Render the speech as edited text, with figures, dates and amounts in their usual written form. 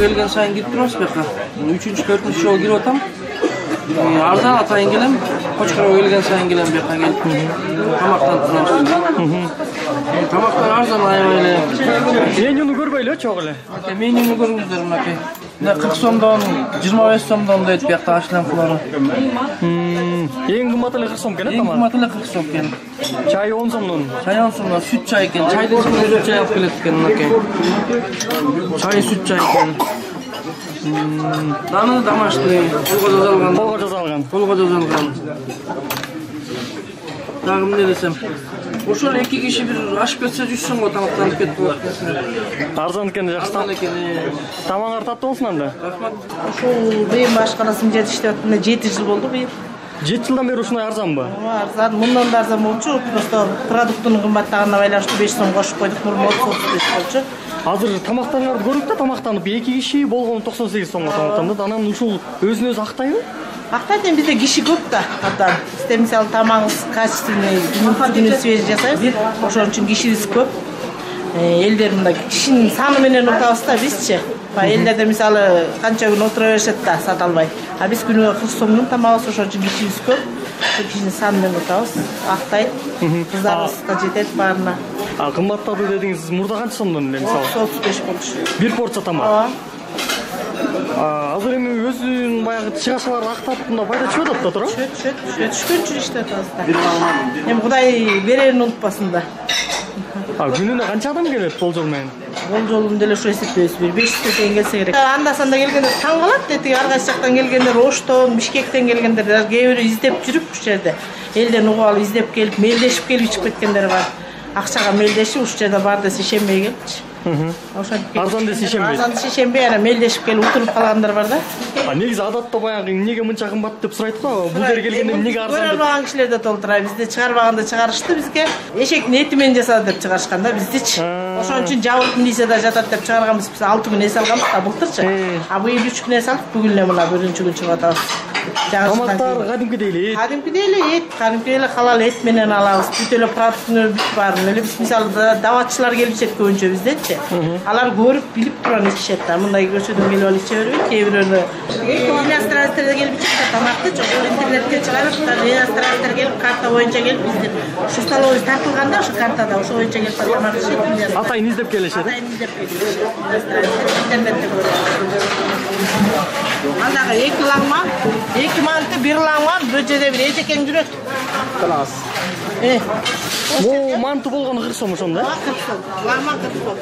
келген сайын кирип турабыз бияка. 3-4 жолу кирип атам. Арзан атайын келем, Кочкорго келген сайын келем бияка келип. Тамактан турабыз. Тамактар арзан аябай эле. Менюну көрбөйлү чогуу эле. Менюну көрүңүздөр мынакей. 40 сомдон, 25 сомдон дейт бияка ашлампулары. Эң кымбаты эле 40 сом экен, Эң кымбаты эле 40 сом экен. Чай 10 сомдон. Чай 10 сомдон, сүт чай экен. Чайдын үстүнө сүт чай алып келет экен мынакей. Чай сүт чай экен. Наны домашний, колго жазалган. Дагы эмне десем? Ошол 2 киши бир ашып кетсе 100 сомго тамактанып кетип болот. Арзан экен, жакшы. Тамагыңар таттуу болсун анда. Рахмат. Ушул бийим ашканасынын жерде иштеп атканына 7 жыл болду бийим. 7 жылдан бери ушундай арзанбы? Арзан, мындан да арзан болчу. Просто продуктунун кымбаттаганына байланыштуу 5 сом кошуп койдук. Мурун 30 болчу. Азыр тамактарыңарды көрдүк да, тамактанып 2 киши болгону 98 сомго тамактанды. Анан ушул өзүн-өзү актайбы? Актайт, эми бизде киши көп да. Атан, сизде мисалы тамагыңыз качественный, күнү свежий жасайбыз. Ошон үчүн кишибиз көп. Элдер мында кишинин саны менен утабыз да бизчи. Элдерде мисалы канча күн отура беришет да, сата албай. А биз күнүгө 40 сомдун тамагыбыз, ошон үчүн кишибиз көп. Кишинин саны менен утабыз. Актайт. Кыздарыбызга жетет баарына. Кымбаттады дедиңиз, мурда канча сомдон эле мисалы? 35 болчу. Бир порция тамак. Азыр эми өзүнүн баягы чыгашаларды актап мында пайда чыгып атат да туура? Түшкөнчө иштеп атабыз да. Эми Кудай берерин унутпасын да. Күнүнө канча адам келет болжол менен? Болжолун деле ошо эсептейбиз. 500 тең келсе керек. Анда-санда келгендер таң калат, дети ар кайсы жактан келгендер, Оштон, Бишкектен келгендер, кээ бирөө издеп жүрүп ушул жерде. Элден угуп алып издеп келип, мелдешип келип ичип кеткендер бар. Акчага мелдешип ушул жерде бар десе ишенбей келипчи. Арзан десе ишенбей. Арзан десе ишенбей, ана мелдешип келип утуруп калгандар бар да. Негизи адатта баягы эмнеге мынча кымбат деп сурайт го. Бул жерге келгенде эмнеге арзан деп. Көрө албаган кишилер да толтура. Бизде чыгарбаганда чыгарышты бизге. Эшектин эти менен жасады деп чыгарышкан да биздичи. Ошон үчүн жабылып милицияда жатат деп чыгарганбыз. Биз 6 күн эс алганбыз да былтырчы. Быйыл 3 күн эс алып, бүгүн эле мына 1-күн чыгып атабыз. Тамактар кадимкидей эле. Кадимкидей эле эт, кадимкидей эле халал эт менен алабыз. Бүт эле продуктуну бүт баарын эле биз мисалы даватчылар келип ичет көбүнчө биздечи. Алар көрүп билип турган ичишет да. Мындай көчөдөн келип алып иче бербейт. Кээ бирөөнө иностранецтер келип ичет тамакты жок интернетке чыгарып, иностранецтер келип карта боюнча келип биздин ушу столовый тартылганда ошо картада ошо боюнча келип тамак ичет. Атайын издеп келишет. Атайын издеп келишет. Интернетте көрөт. Андагы 2 лаңман, 2 манты, 1 лаңман, бөжөдө бир эжекең жүрөт. Класс. Бул манты болгону 40 сом ошондо? 40 сом. Лаңман 40 сом.